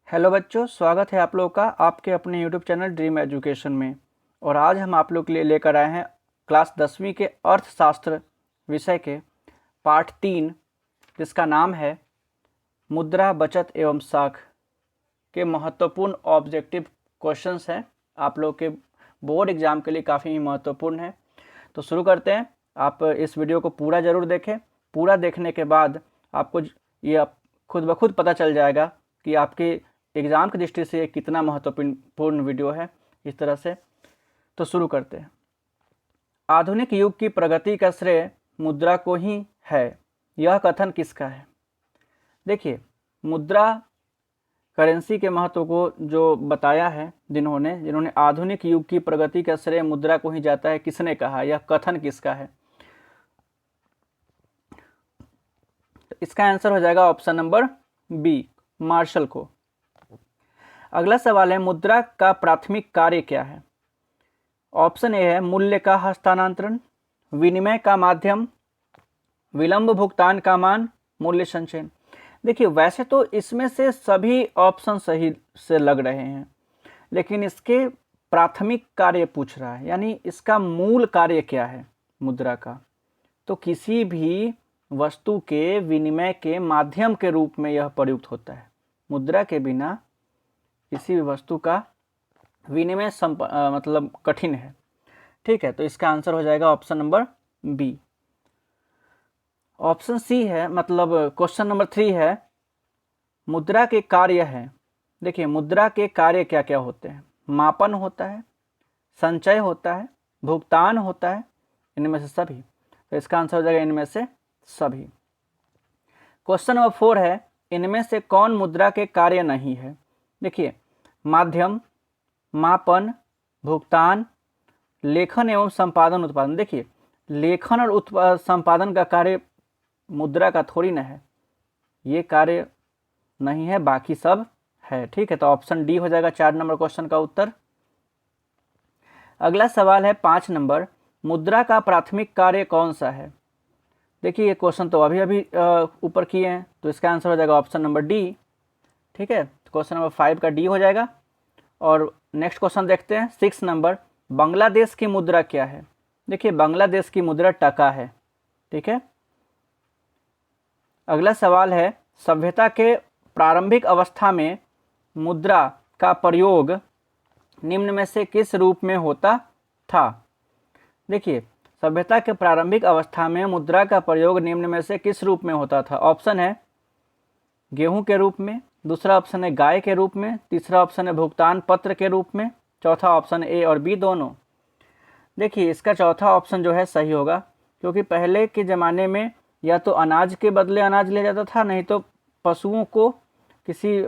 Hello बच्चों, स्वागत है आप लोगों का आपके अपने यूट्यूब चैनल ड्रीम एजुकेशन में। और आज हम आप लोग के लिए लेकर आए हैं क्लास 10वीं के अर्थशास्त्र विषय के पाठ 3, जिसका नाम है मुद्रा बचत एवं साख के महत्वपूर्ण ऑब्जेक्टिव क्वेश्चंस हैं। आप लोग के बोर्ड एग्जाम के लिए काफ़ी महत्वपूर्ण है। तो शुरू करते हैं। आप इस वीडियो को पूरा ज़रूर देखें। पूरा देखने के बाद आपको ये खुद ब खुद पता चल जाएगा कि आपके एग्ज़ाम की दृष्टि से कितना महत्वपूर्ण वीडियो है। इस तरह से तो शुरू करते हैं। आधुनिक युग की प्रगति का श्रेय मुद्रा को ही है, यह कथन किसका है? देखिए, मुद्रा करेंसी के महत्व को जो बताया है जिन्होंने आधुनिक युग की प्रगति का श्रेय मुद्रा को ही जाता है, किसने कहा? यह कथन किसका है? तो इसका आंसर हो जाएगा ऑप्शन नंबर बी, मार्शल को। अगला सवाल है, मुद्रा का प्राथमिक कार्य क्या है? ऑप्शन ए है मूल्य का हस्तांतरण, विनिमय का माध्यम, विलंब भुगतान का मान, मूल्य संचयन। देखिए, वैसे तो इसमें से सभी ऑप्शन सही से लग रहे हैं, लेकिन इसके प्राथमिक कार्य पूछ रहा है, यानी इसका मूल कार्य क्या है मुद्रा का। तो किसी भी वस्तु के विनिमय के माध्यम के रूप में यह प्रयुक्त होता है। मुद्रा के बिना किसी भी वस्तु का विनिमय मतलब कठिन है। ठीक है, तो इसका आंसर हो जाएगा option number B. Option C है, मतलब क्वेश्चन नंबर 3 है, मुद्रा के कार्य हैं। देखिए, मुद्रा के कार्य क्या क्या होते हैं? मापन होता है, संचय होता है, भुगतान होता है, इनमें से सभी। तो इसका आंसर हो जाएगा इनमें से सभी। क्वेश्चन नंबर 4 है, इनमें से कौन मुद्रा के कार्य नहीं है? देखिए, माध्यम, मापन, भुगतान, लेखन एवं संपादन, उत्पादन। देखिए, लेखन और संपादन का कार्य मुद्रा का थोड़ी ना है, ये कार्य नहीं है, बाकी सब है। ठीक है, तो ऑप्शन डी हो जाएगा 4 नंबर क्वेश्चन का उत्तर। अगला सवाल है 5 नंबर, मुद्रा का प्राथमिक कार्य कौन सा है? देखिए, ये क्वेश्चन तो अभी ऊपर किए हैं, तो इसका आंसर हो जाएगा ऑप्शन नंबर डी। ठीक है, तो क्वेश्चन नंबर 5 का डी हो जाएगा। और नेक्स्ट क्वेश्चन देखते हैं 6 नंबर, बांग्लादेश की मुद्रा क्या है? देखिए, बांग्लादेश की मुद्रा टका है। ठीक है। अगला सवाल है, सभ्यता के प्रारंभिक अवस्था में मुद्रा का प्रयोग निम्न में से किस रूप में होता था? देखिए, सभ्यता के प्रारंभिक अवस्था में मुद्रा का प्रयोग निम्न में से किस रूप में होता था? ऑप्शन है गेहूं के रूप में, दूसरा ऑप्शन है गाय के रूप में, तीसरा ऑप्शन है भुगतान पत्र के रूप में, चौथा ऑप्शन ए और बी दोनों। देखिए, इसका चौथा ऑप्शन जो है सही होगा, क्योंकि पहले के ज़माने में या तो अनाज के बदले अनाज लिया जाता था, नहीं तो पशुओं को किसी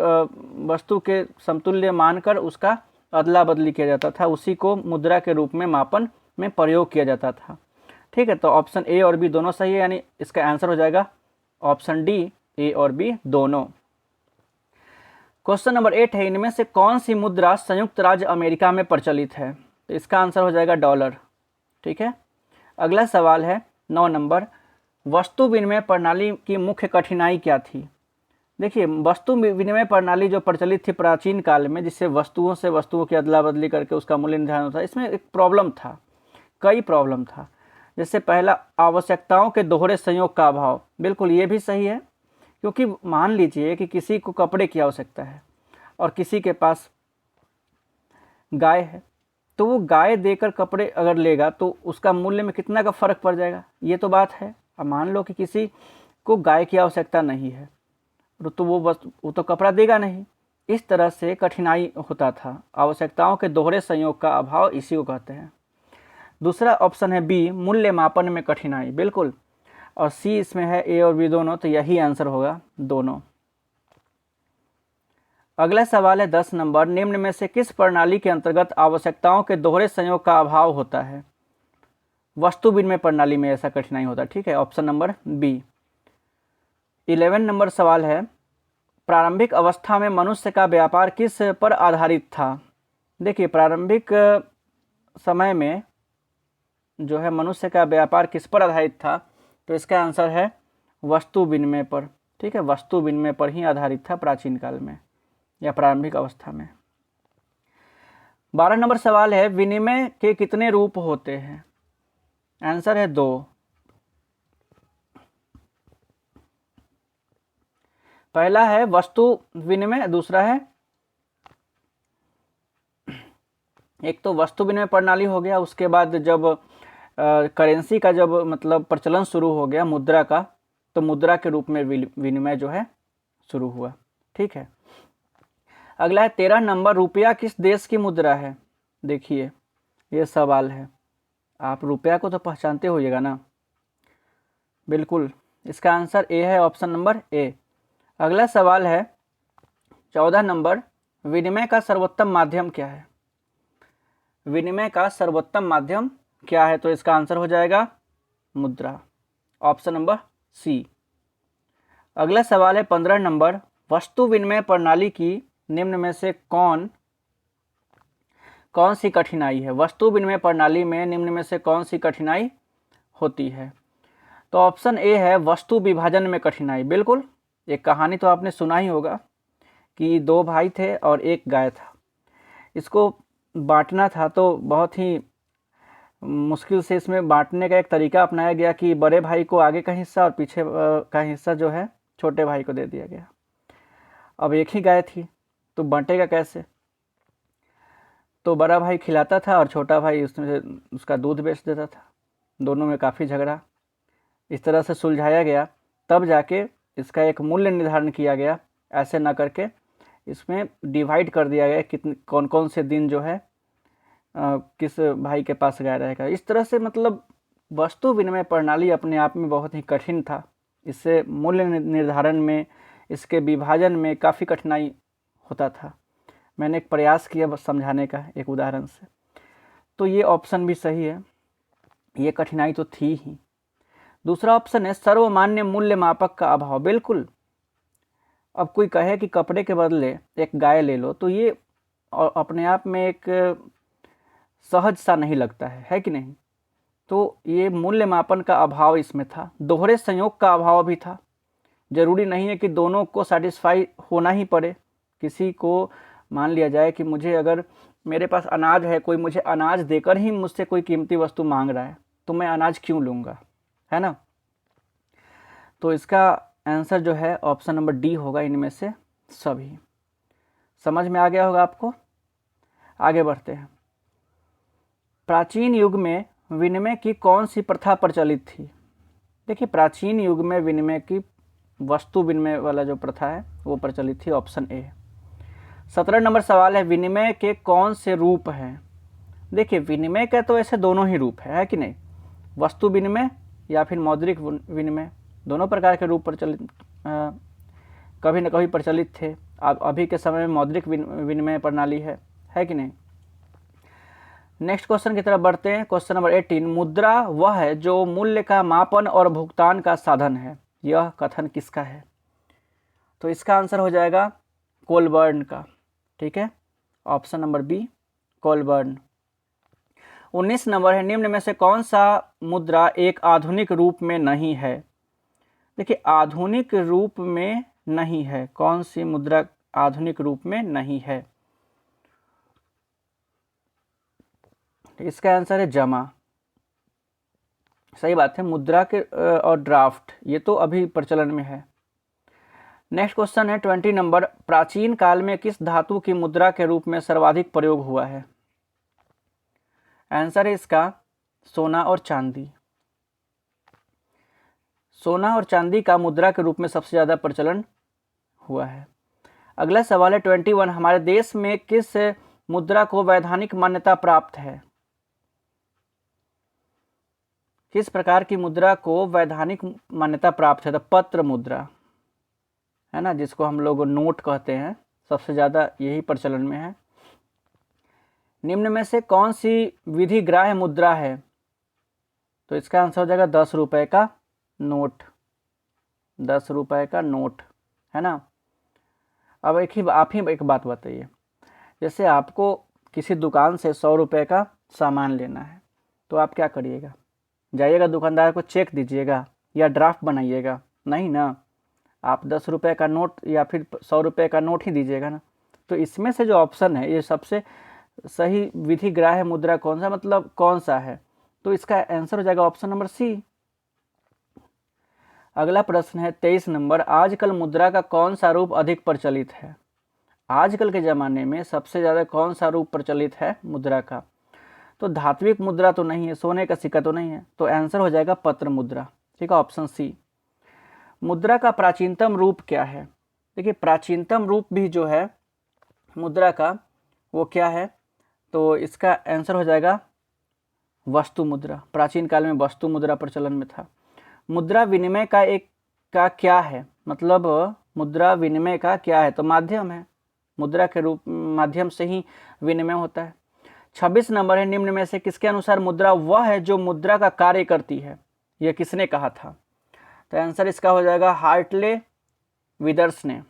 वस्तु के समतुल्य मानकर उसका अदला बदली किया जाता था, उसी को मुद्रा के रूप में मापन में प्रयोग किया जाता था। ठीक है, तो ऑप्शन ए और बी दोनों सही है, यानी इसका आंसर हो जाएगा ऑप्शन डी, ए और बी दोनों। क्वेश्चन नंबर 8 है, इनमें से कौन सी मुद्रा संयुक्त राज्य अमेरिका में प्रचलित है? तो इसका आंसर हो जाएगा डॉलर। ठीक है। अगला सवाल है 9 नंबर, वस्तु विनिमय प्रणाली की मुख्य कठिनाई क्या थी? देखिए, वस्तु विनिमय प्रणाली जो प्रचलित थी प्राचीन काल में, जिससे वस्तुओं से वस्तुओं की अदला बदली करके उसका मूल्य निर्धारण होता है, इसमें एक प्रॉब्लम था, कई प्रॉब्लम था। जैसे पहला, आवश्यकताओं के दोहरे संयोग का अभाव। बिल्कुल, ये भी सही है, क्योंकि मान लीजिए कि किसी को कपड़े की आवश्यकता है और किसी के पास गाय है, तो वो गाय देकर कपड़े अगर लेगा तो उसका मूल्य में कितना का फर्क पड़ जाएगा, ये तो बात है। अब मान लो कि किसी को गाय की आवश्यकता नहीं है, तो वो तो कपड़ा देगा नहीं। इस तरह से कठिनाई होता था, आवश्यकताओं के दोहरे संयोग का अभाव, इसी को कहते हैं। दूसरा ऑप्शन है बी, मूल्य मापन में कठिनाई। बिल्कुल, और सी इसमें है ए और बी दोनों, तो यही आंसर होगा दोनों। अगला सवाल है 10 नंबर, निम्न में से किस प्रणाली के अंतर्गत आवश्यकताओं के दोहरे संयोग का अभाव होता है? वस्तु विनिमय प्रणाली में ऐसा कठिनाई होता है। ठीक है, ऑप्शन नंबर बी। 11 नंबर सवाल है, प्रारंभिक अवस्था में मनुष्य का व्यापार किस पर आधारित था? देखिए, प्रारंभिक समय में जो है मनुष्य का व्यापार किस पर आधारित था? तो इसका आंसर है वस्तु विनिमय पर। ठीक है, वस्तु विनिमय पर ही आधारित था प्राचीन काल में। या प्रारंभिक अवस्था में। 12 नंबर सवाल है, विनिमय के कितने रूप होते हैं? आंसर है 2। पहला है वस्तु विनिमय, दूसरा है, एक तो वस्तु विनिमय प्रणाली हो गया, उसके बाद जब करेंसी का जब मतलब प्रचलन शुरू हो गया मुद्रा का, तो मुद्रा के रूप में विनिमय जो है शुरू हुआ। ठीक है, अगला है 13 नंबर, रुपया किस देश की मुद्रा है? देखिए ये सवाल है, आप रुपया को तो पहचानते होइएगा ना, बिल्कुल। इसका आंसर ए है, ऑप्शन नंबर ए। अगला सवाल है 14 नंबर, विनिमय का सर्वोत्तम माध्यम क्या है? विनिमय का सर्वोत्तम माध्यम क्या है? तो इसका आंसर हो जाएगा मुद्रा, ऑप्शन नंबर सी। अगला सवाल है 15 नंबर, वस्तु विनिमय प्रणाली की निम्न में से कौन सी कठिनाई है? वस्तु विनिमय प्रणाली में निम्न में से कौन सी कठिनाई होती है? तो ऑप्शन ए है, वस्तु विभाजन में कठिनाई। बिल्कुल, एक कहानी तो आपने सुना ही होगा कि 2 भाई थे और एक गाय था, इसको बांटना था, तो बहुत ही मुश्किल से इसमें बांटने का एक तरीका अपनाया गया कि बड़े भाई को आगे का हिस्सा और पीछे का हिस्सा जो है छोटे भाई को दे दिया गया। अब एक ही गाय थी तो बांटेगा कैसे? तो बड़ा भाई खिलाता था और छोटा भाई उसमें उसका दूध बेच देता था। दोनों में काफ़ी झगड़ा इस तरह से सुलझाया गया, तब जाके इसका एक मूल्य निर्धारण किया गया। ऐसे ना करके इसमें डिवाइड कर दिया गया कितने कौन कौन से दिन जो है किस भाई के पास गाय रहेगा। इस तरह से मतलब वस्तु विनिमय प्रणाली अपने आप में बहुत ही कठिन था। इससे मूल्य निर्धारण में, इसके विभाजन में काफ़ी कठिनाई होता था। मैंने एक प्रयास किया बस समझाने का एक उदाहरण से। तो ये ऑप्शन भी सही है, ये कठिनाई तो थी ही। दूसरा ऑप्शन है सर्वमान्य मूल्य मापक का अभाव। बिल्कुल, अब कोई कहे कि कपड़े के बदले एक गाय ले लो, तो ये अपने आप में एक सहज सा नहीं लगता है कि नहीं? तो ये मूल्य मापन का अभाव इसमें था। दोहरे संयोग का अभाव भी था। जरूरी नहीं है कि दोनों को सेटिस्फाई होना ही पड़े। किसी को मान लिया जाए कि मुझे, अगर मेरे पास अनाज है, कोई मुझे अनाज देकर ही मुझसे कोई कीमती वस्तु मांग रहा है, तो मैं अनाज क्यों लूँगा, है ना? तो इसका आंसर जो है ऑप्शन नंबर डी होगा, इनमें से सभी। समझ में आ गया होगा आपको। आगे बढ़ते हैं। प्राचीन युग में विनिमय की कौन सी प्रथा प्रचलित थी? देखिए, प्राचीन युग में विनिमय की वस्तु विनिमय वाला जो प्रथा है वो प्रचलित थी, ऑप्शन ए। 17 नंबर सवाल है, विनिमय के कौन से रूप हैं? देखिए, विनिमय के तो ऐसे दोनों ही रूप है कि नहीं? वस्तु विनिमय या फिर मौद्रिक विनिमय, दोनों प्रकार के रूप प्रचलित कभी न कभी प्रचलित थे। अब अभी के समय में मौद्रिक विनिमय प्रणाली है कि नहीं? नेक्स्ट क्वेश्चन की तरफ बढ़ते हैं। क्वेश्चन नंबर 18, मुद्रा वह है जो मूल्य का मापन और भुगतान का साधन है। यह कथन किसका है? तो इसका आंसर हो जाएगा कोलबर्न का। ठीक है, option number B, Colburn. 19 number है, निम्न में से कौन सा मुद्रा एक आधुनिक रूप में नहीं है? देखिए, आधुनिक रूप में नहीं है, कौन सी मुद्रा आधुनिक रूप में नहीं है? इसका आंसर है जमा। सही बात है, मुद्रा के और ड्राफ्ट ये तो अभी प्रचलन में है। नेक्स्ट क्वेश्चन है 20 नंबर, प्राचीन काल में किस धातु की मुद्रा के रूप में सर्वाधिक प्रयोग हुआ है? आंसर है इसका सोना और चांदी। सोना और चांदी का मुद्रा के रूप में सबसे ज़्यादा प्रचलन हुआ है। अगला सवाल है 21, हमारे देश में किस मुद्रा को वैधानिक मान्यता प्राप्त है? किस प्रकार की मुद्रा को वैधानिक मान्यता प्राप्त है? तो पत्र मुद्रा है ना, जिसको हम लोग नोट कहते हैं, सबसे ज़्यादा यही प्रचलन में है। निम्न में से कौन सी विधिग्राह्य मुद्रा है? तो इसका आंसर हो जाएगा 10 रुपये का नोट। 10 रुपये का नोट, है ना। अब आप ही एक बात बताइए, जैसे आपको किसी दुकान से 100 रुपये का सामान लेना है, तो आप क्या करिएगा? जाइएगा दुकानदार को चेक दीजिएगा या ड्राफ्ट बनाइएगा? नहीं ना, आप 10 रुपये का नोट या फिर 100 रुपये का नोट ही दीजिएगा ना। तो इसमें से जो ऑप्शन है ये सबसे सही विधिग्राह्य मुद्रा कौन सा, मतलब कौन सा है, तो इसका आंसर हो जाएगा ऑप्शन नंबर सी। अगला प्रश्न है 23 नंबर, आजकल मुद्रा का कौन सा रूप अधिक प्रचलित है। आजकल के ज़माने में सबसे ज़्यादा कौन सा रूप प्रचलित है मुद्रा का, तो धात्विक मुद्रा तो नहीं है, सोने का सिक्का तो नहीं है, तो आंसर हो जाएगा पत्र मुद्रा। ठीक है, ऑप्शन सी। मुद्रा का प्राचीनतम रूप क्या है। देखिए प्राचीनतम रूप भी जो है मुद्रा का वो क्या है, तो इसका आंसर हो जाएगा वस्तु मुद्रा। प्राचीन काल में वस्तु मुद्रा प्रचलन में था। मुद्रा विनिमय का क्या है, मतलब मुद्रा विनिमय का क्या है, तो माध्यम है, मुद्रा के रूप माध्यम से ही विनिमय होता है। 26 नंबर है, निम्न में से किसके अनुसार मुद्रा वह है जो मुद्रा का कार्य करती है, यह किसने कहा था, तो आंसर इसका हो जाएगा हार्टले विदर्स ने।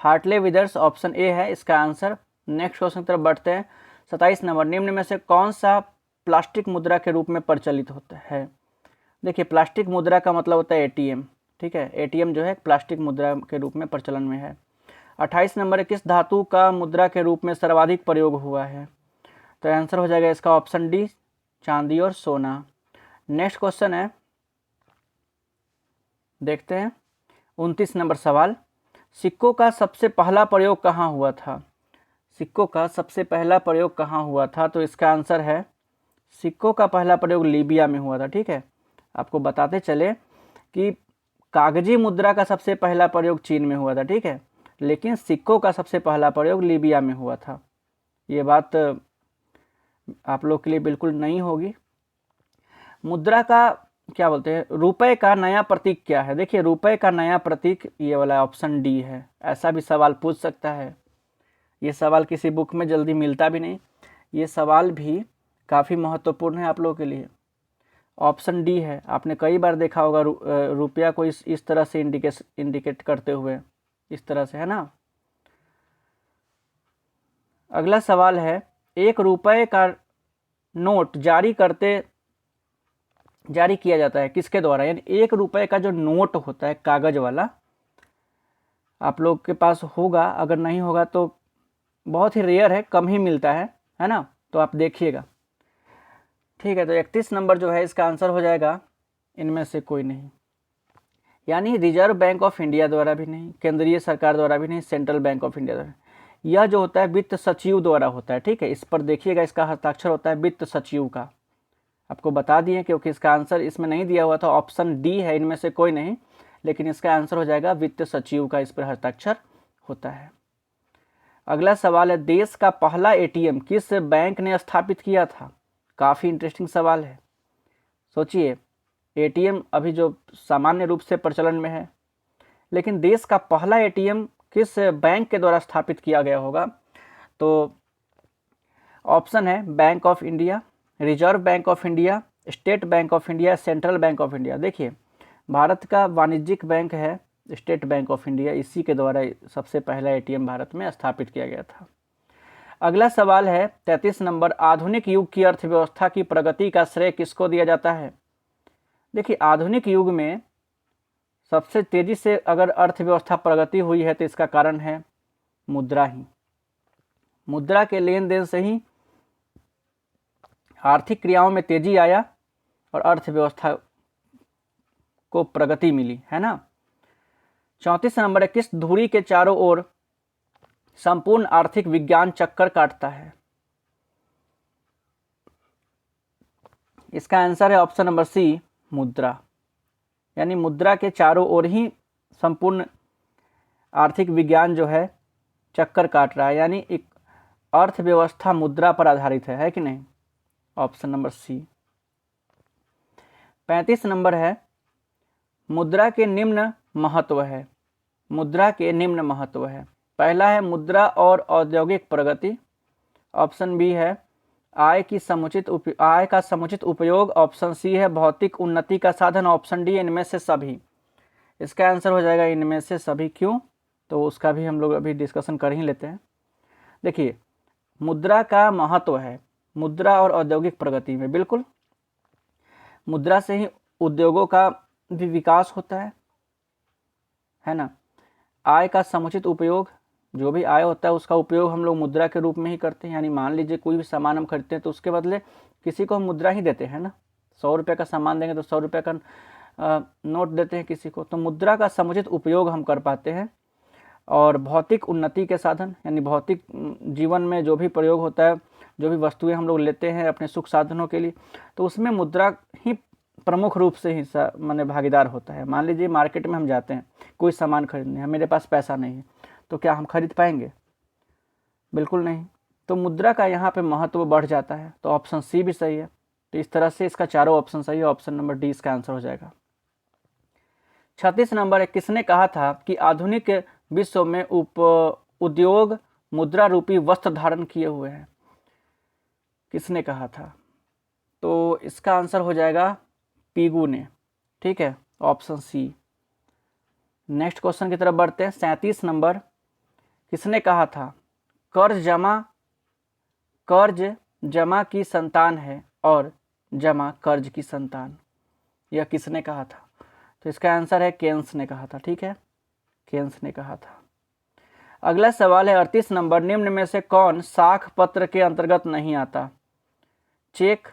हार्टले विदर्स ऑप्शन ए है इसका आंसर। नेक्स्ट क्वेश्चन की तरफ बढ़ते हैं। 27 नंबर, निम्न में से कौन सा प्लास्टिक मुद्रा के रूप में प्रचलित होता है। देखिए प्लास्टिक मुद्रा का मतलब होता है एटीएम। ठीक है, एटीएम जो है प्लास्टिक मुद्रा के रूप में प्रचलन में है। 28 नंबर, किस धातु का मुद्रा के रूप में सर्वाधिक प्रयोग हुआ है, तो आंसर हो जाएगा इसका ऑप्शन डी, चांदी और सोना। नेक्स्ट क्वेश्चन है, देखते हैं 29 नंबर सवाल, सिक्कों का सबसे पहला प्रयोग कहाँ हुआ था। सिक्कों का सबसे पहला प्रयोग कहाँ हुआ था, तो इसका आंसर है सिक्कों का पहला प्रयोग लीबिया में हुआ था। ठीक है, आपको बताते चले कि कागजी मुद्रा का सबसे पहला प्रयोग चीन में हुआ था। ठीक है, लेकिन सिक्कों का सबसे पहला प्रयोग लीबिया में हुआ था। ये बात आप लोग के लिए बिल्कुल नई होगी। मुद्रा का क्या बोलते हैं, रुपए का नया प्रतीक क्या है। देखिए रुपए का नया प्रतीक ये वाला ऑप्शन डी है। ऐसा भी सवाल पूछ सकता है, ये सवाल किसी बुक में जल्दी मिलता भी नहीं, ये सवाल भी काफ़ी महत्वपूर्ण है आप लोगों के लिए। ऑप्शन डी है, आपने कई बार देखा होगा रुपया को इस तरह से इंडिकेट करते हुए, इस तरह से, है ना। अगला सवाल है, 1 रुपये का नोट जारी किया जाता है किसके द्वारा, यानी 1 रुपये का जो नोट होता है कागज वाला, आप लोग के पास होगा, अगर नहीं होगा तो बहुत ही रेयर है, कम ही मिलता है ना, तो आप देखिएगा। ठीक है, तो 31 नंबर जो है इसका आंसर हो जाएगा इनमें से कोई नहीं, यानी रिजर्व बैंक ऑफ इंडिया द्वारा भी नहीं, केंद्रीय सरकार द्वारा भी नहीं, सेंट्रल बैंक ऑफ इंडिया द्वारा। यह जो होता है वित्त सचिव द्वारा होता है। ठीक है, इस पर देखिएगा, इसका हस्ताक्षर होता है वित्त सचिव का। आपको बता दिए क्योंकि इसका आंसर इसमें नहीं दिया हुआ था, ऑप्शन डी है इनमें से कोई नहीं, लेकिन इसका आंसर हो जाएगा वित्त सचिव का, इस पर हस्ताक्षर होता है। अगला सवाल है, देश का पहला एटीएम किस बैंक ने स्थापित किया था। काफ़ी इंटरेस्टिंग सवाल है। सोचिए, एटीएम अभी जो सामान्य रूप से प्रचलन में है, लेकिन देश का पहला एटीएम किस बैंक के द्वारा स्थापित किया गया होगा, तो ऑप्शन है bank of India, reserve bank of India, state bank of India, central bank of India. देखिए भारत का वाणिज्यिक बैंक है स्टेट बैंक ऑफ इंडिया, इसी के द्वारा सबसे पहला एटीएम भारत में स्थापित किया गया था। अगला सवाल है 33 नंबर, आधुनिक युग की अर्थव्यवस्था की प्रगति का श्रेय किसको दिया जाता है। देखिए आधुनिक युग में सबसे तेजी से अगर अर्थव्यवस्था प्रगति हुई है तो इसका कारण है मुद्रा ही। मुद्रा के लेन देन से ही आर्थिक क्रियाओं में तेजी आया और अर्थव्यवस्था को प्रगति मिली, है ना। 34 नंबर है, किस धुरी के चारों ओर संपूर्ण आर्थिक विज्ञान चक्कर काटता है। इसका आंसर है ऑप्शन नंबर सी, मुद्रा। यानी मुद्रा के चारों ओर ही संपूर्ण आर्थिक विज्ञान जो है चक्कर काट रहा है, यानी एक अर्थव्यवस्था मुद्रा पर आधारित है कि नहीं, ऑप्शन नंबर सी। 35 नंबर है, मुद्रा के निम्न महत्व है। मुद्रा के निम्न महत्व है, पहला है मुद्रा और औद्योगिक प्रगति, ऑप्शन बी है आय का समुचित उपयोग, ऑप्शन सी है भौतिक उन्नति का साधन, ऑप्शन डी इनमें से सभी। इसका आंसर हो जाएगा इनमें से सभी। क्यों, तो उसका भी हम लोग अभी डिस्कशन कर ही लेते हैं। देखिए मुद्रा का महत्व है मुद्रा और औद्योगिक प्रगति में, बिल्कुल मुद्रा से ही उद्योगों का भी विकास होता है ना। आय का समुचित उपयोग जो भी आय होता है उसका उपयोग हम लोग मुद्रा के रूप में ही करते हैं। यानी मान लीजिए कोई भी सामान हम खरीदते हैं तो उसके बदले किसी को हम मुद्रा ही देते हैं ना। 100 रुपये का सामान देंगे तो 100 रुपये का नोट देते हैं किसी को। तो मुद्रा का समुचित उपयोग हम कर पाते हैं। और भौतिक उन्नति के साधन, यानी भौतिक जीवन में जो भी प्रयोग होता है, जो भी वस्तुएं हम लोग लेते हैं अपने सुख साधनों के लिए, तो उसमें मुद्रा ही प्रमुख रूप से हिस्सा माने भागीदार होता है। मान लीजिए मार्केट में हम जाते हैं कोई सामान खरीदने, मेरे पास पैसा नहीं है तो क्या हम खरीद पाएंगे? बिल्कुल नहीं। तो मुद्रा का यहाँ पे महत्व बढ़ जाता है। तो ऑप्शन सी भी सही है। तो इस तरह से इसका चारों ऑप्शन सही है। ऑप्शन नंबर डी इसका आंसर हो जाएगा। 36 नंबर है, किसने कहा था कि आधुनिक विश्व में उद्योग मुद्रा रूपी वस्त्र धारण किए हुए हैं? किसने कहा था? तो इसका आंसर हो जाएगा पीगू ने। ठीक है, ऑप्शन सी। नेक्स्ट क्वेश्चन की तरफ बढ़ते हैं। 37 नंबर, किसने कहा था कर्ज जमा की संतान है और जमा कर्ज की संतान? यह किसने कहा था? तो इसका आंसर है केन्स ने कहा था। ठीक है, केन्स ने कहा था। अगला सवाल है 38 नंबर, निम्न में से कौन साख पत्र के अंतर्गत नहीं आता? चेक,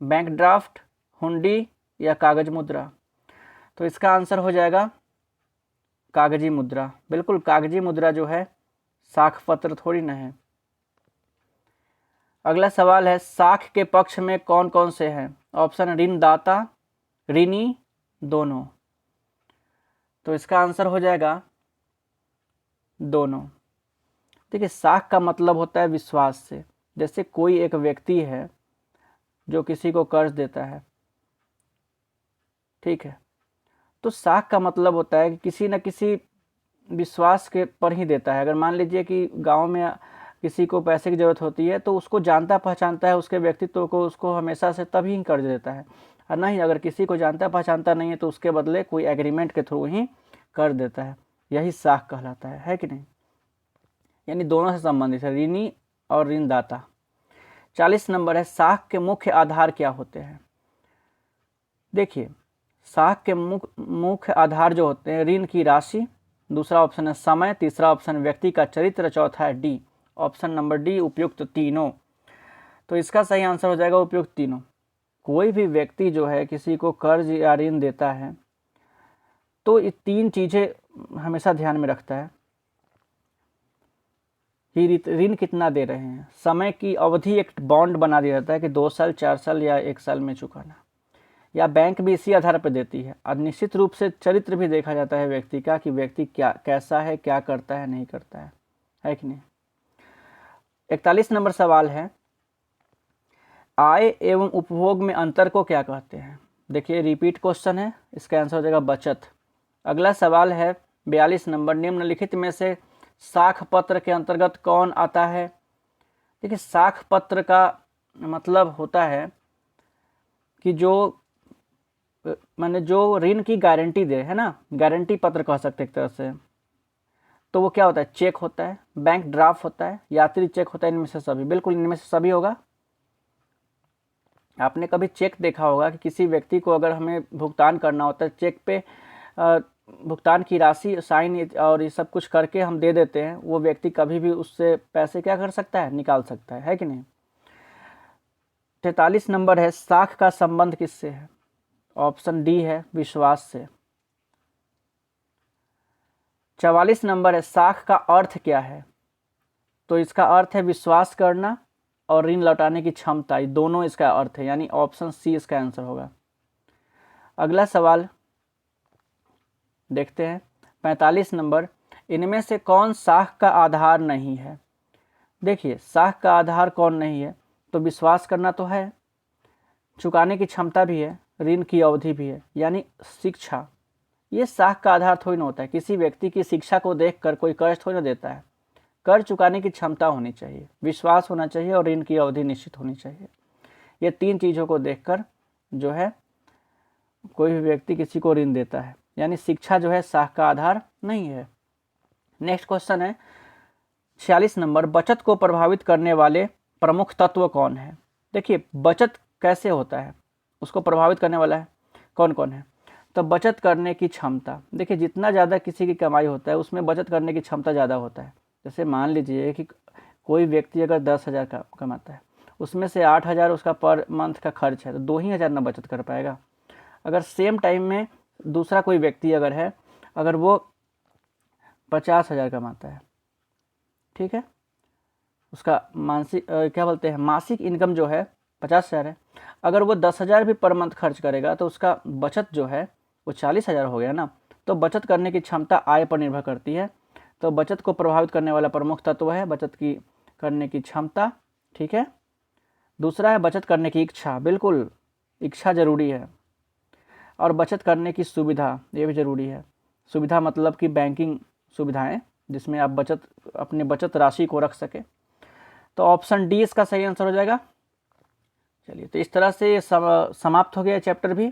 बैंक ड्राफ्ट, हुंडी या कागज मुद्रा? तो इसका आंसर हो जाएगा कागजी मुद्रा। बिल्कुल, कागजी मुद्रा जो है साख पत्र थोड़ी ना है। अगला सवाल है साख के पक्ष में कौन कौन से हैं? ऑप्शन ऋणदाता, ऋणी, दोनों। तो इसका आंसर हो जाएगा दोनों। देखिए, साख का मतलब होता है विश्वास से। जैसे कोई एक व्यक्ति है जो किसी को कर्ज देता है, ठीक है, तो साख का मतलब होता है कि किसी न किसी विश्वास के पर ही देता है। अगर मान लीजिए कि गांव में किसी को पैसे की ज़रूरत होती है तो उसको जानता पहचानता है, उसके व्यक्तित्व को, उसको हमेशा से तभी ही कर्ज देता है। और नहीं, अगर किसी को जानता पहचानता नहीं है तो उसके बदले कोई एग्रीमेंट के थ्रू ही कर्ज देता है। यही साख कहलाता है कि नहीं? यानी दोनों से संबंधित है, ऋणी और ऋणदाता। 40 नंबर है, साख के मुख्य आधार क्या होते हैं? देखिए, साख के मुख्य आधार जो होते हैं, ऋण की राशि, दूसरा ऑप्शन है समय, तीसरा ऑप्शन व्यक्ति का चरित्र, चौथा है डी, ऑप्शन नंबर डी, उपयुक्त तीनों। तो इसका सही आंसर हो जाएगा उपयुक्त तीनों। कोई भी व्यक्ति जो है किसी को कर्ज या ऋण देता है तो ये तीन चीज़ें हमेशा ध्यान में रखता है कि ऋण कितना दे रहे हैं, समय की अवधि, एक बॉन्ड बना दिया जाता है कि 2 साल, 4 साल या 1 साल में चुकाना, या बैंक भी इसी आधार पर देती है। और निश्चित रूप से चरित्र भी देखा जाता है व्यक्ति का कि व्यक्ति कैसा है, क्या करता है, नहीं करता है कि नहीं? 41 नंबर सवाल है, आय एवं उपभोग में अंतर को क्या कहते हैं? देखिए, रिपीट क्वेश्चन है, इसका आंसर हो जाएगा बचत। अगला सवाल है 42 नंबर, निम्नलिखित में से साख पत्र के अंतर्गत कौन आता है? देखिए, साख पत्र का मतलब होता है कि जो माने जो ऋण की गारंटी दे, है ना, गारंटी पत्र कह सकते एक तरह से। तो वो क्या होता है? चेक होता है, बैंक ड्राफ्ट होता है, यात्री चेक होता है, इनमें से सभी। बिल्कुल, इनमें से सभी होगा। आपने कभी चेक देखा होगा कि किसी व्यक्ति को अगर हमें भुगतान करना होता है, चेक पे भुगतान की राशि साइन और ये सब कुछ करके हम दे देते हैं, वो व्यक्ति कभी भी उससे पैसे क्या कर सकता है? निकाल सकता है कि नहीं? 43 नंबर है, साख का संबंध किससे है? ऑप्शन डी है, विश्वास से। 44 नंबर है, साख का अर्थ क्या है? तो इसका अर्थ है विश्वास करना और ऋण लौटाने की क्षमता, ये दोनों इसका अर्थ है, यानी ऑप्शन सी इसका आंसर होगा। अगला सवाल देखते हैं 45 नंबर, इनमें से कौन साख का आधार नहीं है? देखिए, साख का आधार कौन नहीं है? तो विश्वास करना तो है, चुकाने की क्षमता भी है, ऋण की अवधि भी है, यानी शिक्षा। ये साख का आधार थोड़ी ना होता है। किसी व्यक्ति की शिक्षा को देखकर कोई कर्ज थोड़ी ना देता है। कर्ज चुकाने की क्षमता होनी चाहिए, विश्वास होना चाहिए और ऋण की अवधि निश्चित होनी चाहिए। ये तीन चीज़ों को देखकर जो है कोई भी व्यक्ति किसी को ऋण देता है, यानी शिक्षा जो है साख का आधार नहीं है। नेक्स्ट क्वेश्चन है 46 नंबर, बचत को प्रभावित करने वाले प्रमुख तत्व कौन है? देखिए, बचत कैसे होता है, उसको प्रभावित करने वाला है कौन कौन है? तो बचत करने की क्षमता। देखिए, जितना ज़्यादा किसी की कमाई होता है उसमें बचत करने की क्षमता ज़्यादा होता है। जैसे मान लीजिए कि कोई व्यक्ति अगर 10,000 का कमाता है, उसमें से 8,000 उसका पर मंथ का खर्च है, तो 2,000 ना बचत कर पाएगा। अगर सेम टाइम में दूसरा कोई व्यक्ति अगर है, अगर वो 50,000 कमाता है, ठीक है, उसका मानसिक क्या बोलते हैं मासिक इनकम जो है 50,000 है, अगर वो 10,000 भी पर मंथ खर्च करेगा तो उसका बचत जो है वो 40,000 हो गया ना। तो बचत करने की क्षमता आय पर निर्भर करती है। तो बचत को प्रभावित करने वाला प्रमुख तत्व है बचत की करने की क्षमता, ठीक है। दूसरा है बचत करने की इच्छा, बिल्कुल इच्छा ज़रूरी है। और बचत करने की सुविधा, ये भी ज़रूरी है। सुविधा मतलब कि बैंकिंग सुविधाएं जिसमें आप अपने बचत राशि को रख सके। तो ऑप्शन डी इसका सही आंसर हो जाएगा। चलिए, तो इस तरह से समाप्त हो गया चैप्टर भी।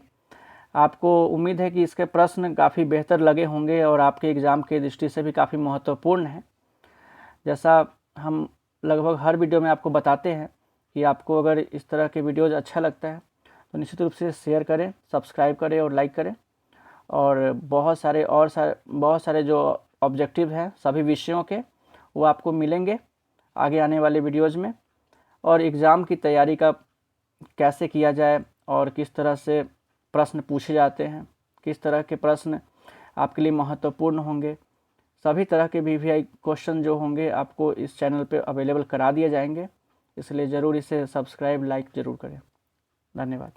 आपको उम्मीद है कि इसके प्रश्न काफ़ी बेहतर लगे होंगे और आपके एग्ज़ाम की दृष्टि से भी काफ़ी महत्वपूर्ण है। जैसा हम लगभग हर वीडियो में आपको बताते हैं कि आपको अगर इस तरह के वीडियोज़ अच्छा लगता है तो निश्चित रूप से शेयर करें, सब्सक्राइब करें और लाइक करें। और बहुत सारे जो ऑब्जेक्टिव हैं सभी विषयों के, वो आपको मिलेंगे आगे आने वाले वीडियोज़ में। और एग्ज़ाम की तैयारी का कैसे किया जाए और किस तरह से प्रश्न पूछे जाते हैं, किस तरह के प्रश्न आपके लिए महत्वपूर्ण होंगे, सभी तरह के वीवीआई क्वेश्चन जो होंगे आपको इस चैनल पे अवेलेबल करा दिए जाएंगे। इसलिए ज़रूर इसे सब्सक्राइब लाइक ज़रूर करें। धन्यवाद।